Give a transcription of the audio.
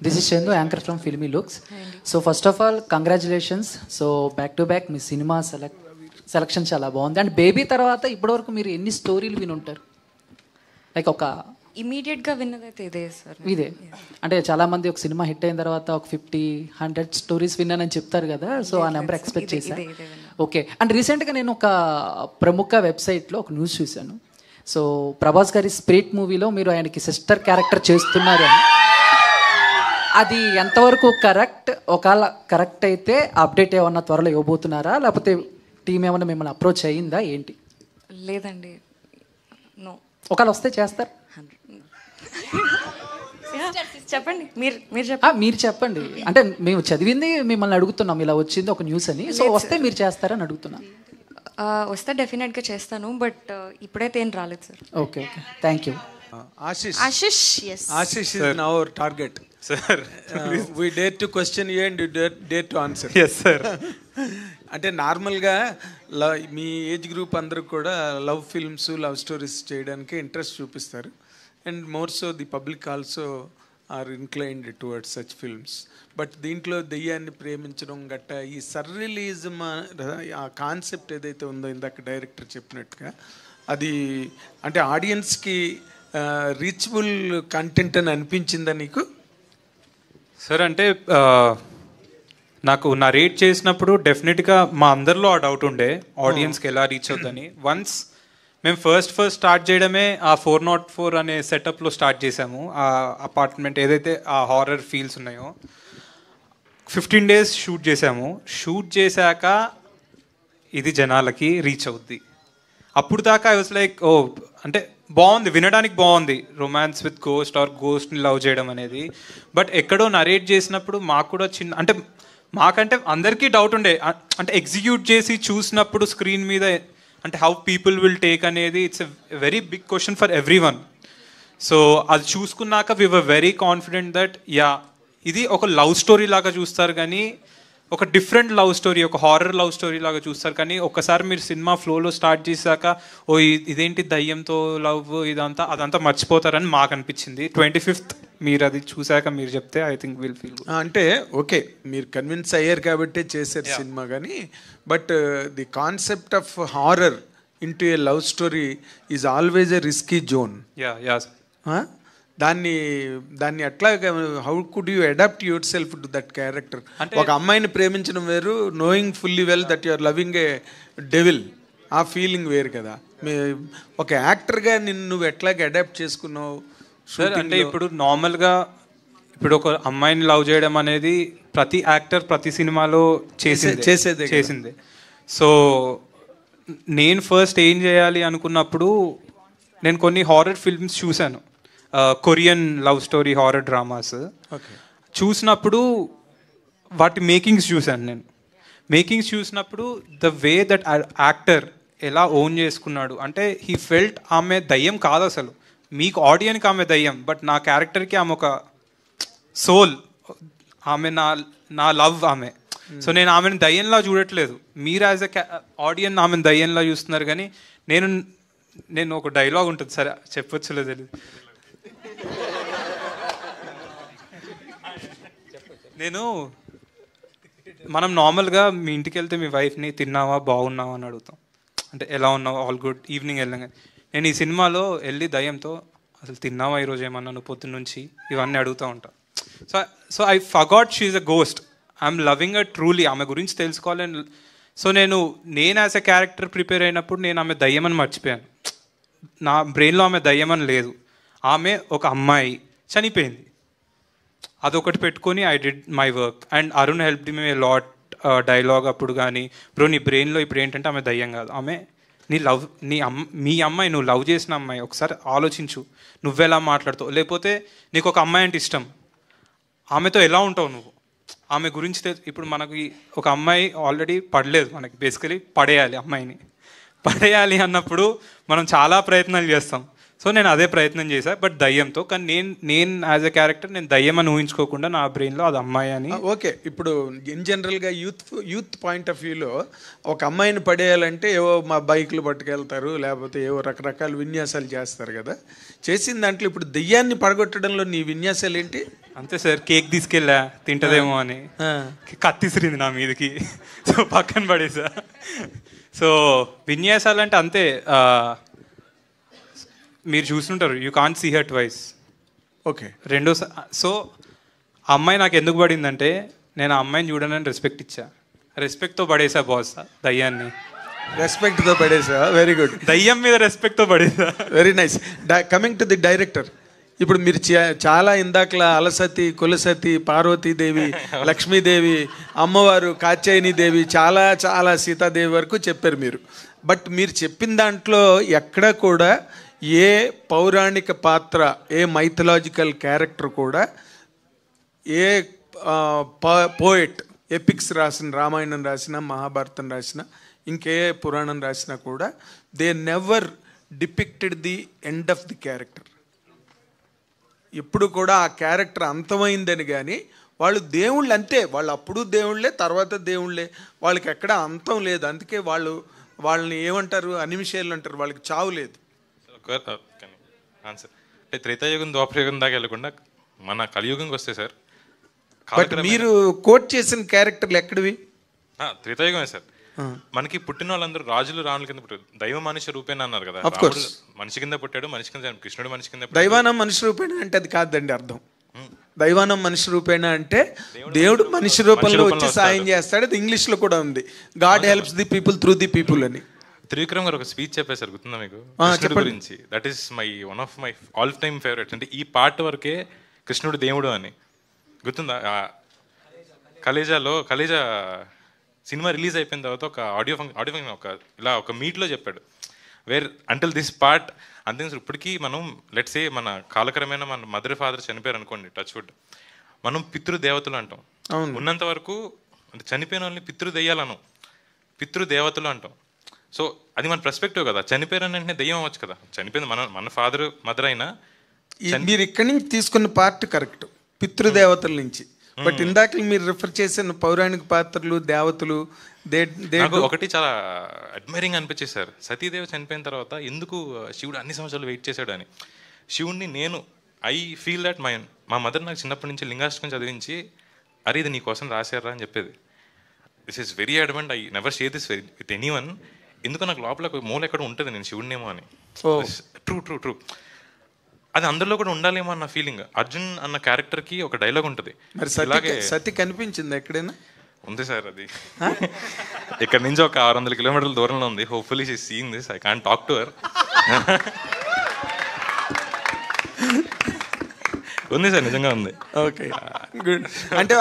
This is Chandu, anchor from filmy looks. So first of all congratulations. So back to back me cinema selection చాలా బాగుంది. And baby తర్వాత ఇప్పటివరకు మీరు ఎన్ని స్టోరీలు విని ఉంటారు? లైక్ ఒక ఇమీడియట్గా విన్నదైతే ఇదే సార్. ఇదే అంటే చాలా మంది ఒక సినిమా హిట్ అయిన తర్వాత ఒక 50-100 స్టోరీస్ విన్నానని చెప్తారు కదా, సో ఆ నెంబర్ ఎక్స్పెక్ట్ చేశాను. ఓకే. అండ్ రీసెంట్గా నేను ఒక ప్రముఖ వెబ్సైట్లో ఒక న్యూస్ చూశాను. సో ప్రభాస్ గారి స్పిరిట్ మూవీలో మీరు ఆయనకి సిస్టర్ క్యారెక్టర్ చేస్తున్నారు అని. అది ఎంతవరకు కరెక్ట్? ఒకవేళ కరెక్ట్ అయితే అప్డేట్ ఏమన్నా త్వరలో ఇవ్వబోతున్నారా, లేకపోతే టీం ఏమన్నా మిమ్మల్ని అప్రోచ్ అయ్యిందా ఏంటి? లేదండి, నో. ఒకవేళ వస్తే చేస్తారు? చెప్పండి, మీరు చెప్పండి. మీరు చెప్పండి. అంటే మేము చదివింది మిమ్మల్ని అడుగుతున్నాం, ఇలా వచ్చింది ఒక న్యూస్ అని. సో వస్తే మీరు చేస్తారని అడుగుతున్నాం. వస్తే డెఫినెట్గా చేస్తాను, బట్ ఇప్పుడైతే ఏం రాలేదు sir. Okay okay, thank you. Ashish is now our target. Sir, we dare to question you and you dare to answer. Yes, sir. అంటే నార్మల్గా మీ ఏజ్ గ్రూప్ అందరూ కూడా లవ్ ఫిల్మ్స్, లవ్ స్టోరీస్ చేయడానికి ఇంట్రెస్ట్ చూపిస్తారు. And more so the public also are inclined towards such films. But దీంట్లో దెయ్యాన్ని ప్రేమించడం గట్ట ఈ సర్రియలిజం ఆ కాన్సెప్ట్ ఏదైతే ఉందో ఇందాక డైరెక్టర్ చెప్పినట్టుగా, అది అంటే ఆడియన్స్కి రీచబుల్ కంటెంట్ అని అనిపించిందా నీకు? సార్ అంటే నాకు నరేట్ చేసినప్పుడు డెఫినెట్గా మా అందరిలో ఆ డౌట్ ఉండే ఆడియన్స్కి ఎలా రీచ్ అవుతుందని. వన్స్ మేము ఫస్ట్ స్టార్ట్ చేయడమే ఆ 404 అనే సెటప్లో స్టార్ట్ చేసాము. ఆ అపార్ట్మెంట్ ఏదైతే ఆ హారర్ ఫీల్స్ ఉన్నాయో 15 days షూట్ చేసాము. షూట్ చేశాక ఇది జనాలకి రీచ్ అవుద్ది. అప్పుడు దాకా ఐ వాజ్ లైక్, ఓ అంటే బాగుంది, వినడానికి బాగుంది, రొమాన్స్ విత్ గోస్ట్ ఆర్ గోస్ట్ని లవ్ చేయడం అనేది. బట్ ఎక్కడో నరేట్ చేసినప్పుడు మాకు కూడా చిన్న అంటే మాకంటే అందరికీ డౌట్ ఉండే, అంటే ఎగ్జిక్యూట్ చేసి చూసినప్పుడు స్క్రీన్ మీద అంటే హౌ పీపుల్ విల్ టేక్ అనేది it's a very big question for every one. So అది చూసుకున్నాక we were very confident that yeah ఇది ఒక లవ్ స్టోరీ లాగా చూస్తారు, కానీ ఒక డిఫరెంట్ లవ్ స్టోరీ, ఒక హారర్ లవ్ స్టోరీ లాగా చూస్తారు. కానీ ఒక్కసారి మీరు సినిమా ఫ్లోలో స్టార్ట్ చేశాక ఓ ఇదేంటి దయ్యంతో లవ్ అదంతా మర్చిపోతారని మాకు అనిపించింది. 25th మీరు అది చూశాక మీరు చెప్తే I think will feel good. అంటే ఓకే, మీరు కన్విన్స్ అయ్యారు కాబట్టి చేశారు సినిమా, కానీ but the concept of horror into a love story is always a risky zone. దాన్ని అట్లా how could you adapt yourself to that character? ఒక అమ్మాయిని ప్రేమించడం వేరు, knowing fully well that you are loving a devil, ఆ feeling వేరు కదా. ఒక యాక్టర్గా నువ్వు ఎట్లాగ అడాప్ట్ చేసుకున్నావు? సార్ అంటే ఇప్పుడు నార్మల్గా ఇప్పుడు ఒక అమ్మాయిని లవ్ చేయడం అనేది ప్రతి యాక్టర్ ప్రతి సినిమాలో చేసిందే. సో నేను ఫస్ట్ ఏం చేయాలి అనుకున్నప్పుడు నేను కొన్ని హారర్ ఫిల్మ్స్ చూశాను, Korean love story horror dramas. చూసినప్పుడు వాటి మేకింగ్స్ చూశాను. నేను మేకింగ్స్ చూసినప్పుడు ద వే దట్ యాక్టర్ ఎలా ఓన్ చేసుకున్నాడు అంటే హీ ఫెల్ట్ ఆమె దయ్యం కాదు అసలు, మీకు ఆడియన్కి ఆమె దయ్యం, బట్ నా క్యారెక్టర్కి ఆమె ఒక సోల్, ఆమె నా లవ్ ఆమె. సో నేను ఆమెను దయ్యంలా చూడట్లేదు, మీరు యాజ్ ఎ ఆడియన్ ఆమెను దయ్యంలా చూస్తున్నారు. కానీ నేను ఒక డైలాగ్ ఉంటుంది, సరే చెప్పొచ్చులే తెలియదు, మనం నార్మల్గా మీ ఇంటికి వెళ్తే మీ వైఫ్ని తిన్నావా బాగున్నావా అని అడుగుతాం, అంటే ఎలా ఉన్నావు ఆల్ గుడ్ ఈవినింగ్ వెళ్ళాం. నేను ఈ సినిమాలో వెళ్ళి దయ్యంతో అసలు తిన్నావా ఈరోజు ఏమన్నా నువ్వు పొద్దున్న నుంచి ఇవన్నీ అడుగుతూ ఉంటా. So I forgot she is a ghost, I'm loving a truly, ఆమె గురించి తెలుసుకోవాలని. సో నేను యాజ్ ఎ క్యారెక్టర్ ప్రిపేర్ అయినప్పుడు నేను ఆమె దయ్యమని మర్చిపోయాను. నా బ్రెయిన్లో ఆమె దయ్యమని లేదు, ఆమె ఒక అమ్మాయి చనిపోయింది, అదొకటి పెట్టుకొని I did my work. And Arun help me a lot dialogue అప్పుడు కానీ, బ్రో నీ బ్రెయిన్లో ఇప్పుడు ఏంటంటే ఆమె దయ్యం కాదు, ఆమె మీ అమ్మాయి, నువ్వు లవ్ చేసిన అమ్మాయి, ఒకసారి ఆలోచించు నువ్వెలా మాట్లాడుతావు, లేకపోతే నీకు ఒక అమ్మాయి అంటే ఇష్టం, ఆమెతో ఎలా ఉంటావు నువ్వు, ఆమె గురించి ఇప్పుడు మనకి ఒక అమ్మాయి ఆల్రెడీ పడలేదు, మనకి బేసికలీ పడేయాలి, అమ్మాయిని పడేయాలి అన్నప్పుడు మనం చాలా ప్రయత్నాలు చేస్తాం. సో నేను అదే ప్రయత్నం చేశాను, బట్ దయ్యంతో. కానీ నేను యాజ్ ఎ క్యారెక్టర్ నేను దయ్యం అని ఊహించుకోకుండా నా బ్రెయిన్లో అది అమ్మాయి అని. ఓకే, ఇప్పుడు ఇన్ జనరల్గా యూత్ పాయింట్ ఆఫ్ వ్యూలో ఒక అమ్మాయిని పడేయాలంటే ఏవో మా బైక్లు పట్టుకెళ్తారు, లేకపోతే ఏవో రకరకాల విన్యాసాలు చేస్తారు కదా. చేసిన దాంట్లో ఇప్పుడు దెయ్యాన్ని పడగొట్టడంలో నీ విన్యాసాలు ఏంటి? అంతే సార్, కేక్ తీసుకెళ్ళా తింటదేమో అని, కత్తిసిరింది నా మీదకి, సో పక్కన పడేసా. సో విన్యాసాలంటే అంతే. మీరు చూస్తుంటారు, you can't see her twice. Okay, రెండో. సో ఆ అమ్మాయి నాకు ఎందుకు పడిందంటే నేను ఆ అమ్మాయిని చూడనని రెస్పెక్ట్ ఇచ్చా, రెస్పెక్ట్తో పడేసా బాస్ దయ్యాన్ని. రెస్పెక్ట్తో పడేసా, వెరీ గుడ్. దయ్యం మీద రెస్పెక్ట్తో పడేసా, very nice. Coming to the director, ఇప్పుడు మీరు చాలా ఇందాకలా అలసతి, కులసతి, పార్వతీదేవి, లక్ష్మీదేవి, అమ్మవారు కాత్యాయని దేవి, చాలా చాలా సీతాదేవి వరకు చెప్పారు మీరు. బట్ మీరు చెప్పిన దాంట్లో ఎక్కడ కూడా ఏ పౌరాణిక పాత్ర, ఏ మైథలాజికల్ క్యారెక్టర్ కూడా, ఏ పోయెట్ ఎపిక్స్ రాసిన, రామాయణం రాసిన, మహాభారతం రాసిన, ఇంకే పురాణం రాసినా కూడా they never depicted the end of the character. ఎప్పుడు కూడా ఆ క్యారెక్టర్ అంతమైందని కానీ, వాళ్ళు దేవుళ్ళు అంతే, వాళ్ళు అప్పుడు దేవుళ్ళే, తర్వాత దేవుళ్ళే, వాళ్ళకి ఎక్కడ అంతం లేదు. అందుకే వాళ్ళని ఏమంటారు, అనిమిషేలు అంటారు, వాళ్ళకి చావు లేదు. ఆన్సర్ అంటే త్రేతాయుగం ద్వాపరయుగం దాకా వెళ్ళకుండా మన కలియుగంకి వస్తే సార్, బట్ మీరు కోట్ చేసిన క్యారెక్టర్లు ఎక్కడివి? త్రేతాయుగమే సార్. మనకి పుట్టిన వాళ్ళందరూ రాజులు రాణుల కింద పుట్టారు, దైవ మనిషి రూపేణ అన్నారు కదా. మనిషి కింద పుట్టాడు, మనిషి కింద, కృష్ణుడు మనిషి కింద. దైవానం మనిషి రూపేణ అంటే అది కాదండి అర్థం. దైవానం మనిషి రూపేణ అంటే దేవుడు మనిషి రూపంలో వచ్చి సాయం చేస్తాడు. అది ఇంగ్లీష్ లో కూడా ఉంది, God helps the people through the people అని. త్రివిక్రమ్ గారు ఒక స్పీచ్ చెప్పేశారు, గుర్తుందా మీకు, కృష్ణుడి గురించి. That is one of my all time favourites. అంటే ఈ పార్ట్ వరకే కృష్ణుడు దేవుడు అని, గుర్తుందా? కలేజా సినిమా రిలీజ్ అయిపోయిన తర్వాత ఒక ఆడియో ఫంక్షన్ ఒక మీట్లో చెప్పాడు, వేర్ అంటిల్ దిస్ పార్ట్. అంతే ఇప్పటికీ మనం లెట్స్ సే మన కాలక్రమేణా మన మదర్ ఫాదర్ చనిపోయారు అనుకోండి, టచ్ వుడ్, మనం పితృదేవతలు అంటాం. ఉన్నంత వరకు అంటే చనిపోయిన వాళ్ళని పితృదెయ్యాలను, పితృదేవతలు అంటాం. సో అది మన పర్స్పెక్టివ్ కదా. చనిపోయారని వెంటనే దెయ్యం అవ్వచ్చు కదా. చనిపోయింది మన ఫాదర్ మదర్ అయినా. మీరు ఇక్కడి నుంచి తీసుకున్న పార్ట్ కరెక్ట్, పితృదేవతల నుంచి. బట్ ఇందాక మీరు రిఫర్ చేసిన పౌరాణిక పాత్రలు, దేవతలు, ఒకటి చాలా అడ్మైరింగ్ అనిపించేది సార్. సతీదేవి చనిపోయిన తర్వాత ఎందుకు శివుడు అన్ని సంవత్సరాలు వెయిట్ చేశాడు అని. శివుడిని ఐ ఫీల్ దట్ మా మదర్ నాకు చిన్నప్పటి నుంచి లింగాష్టకం చదివించి, అరే ఇది నీ కోసం రాశారా అని చెప్పేది. This is very Advent. I never share this with any one. ఎందుకు నాకు లోపల మూల ఎక్కడ ఉంటుంది నేను శివుడినేమో అని. ట్రూ అది అందరిలో కూడా ఉండాలేమో అన్న ఫీలింగ్. అర్జున్ అన్న క్యారెక్టర్ కి ఒక డైలాగ్ ఉంటుంది. మరి సతి కనిపించింది ఎక్కడైనా? ఉంది సార్, అది ఇక్కడ నుంచి ఒక 600 కిలోమీటర్ల దూరంలో ఉంది. Hopefully she seeing this. I can't talk to her. ఉంది సార్, నిజంగా ఉంది. Okay, good. అంటే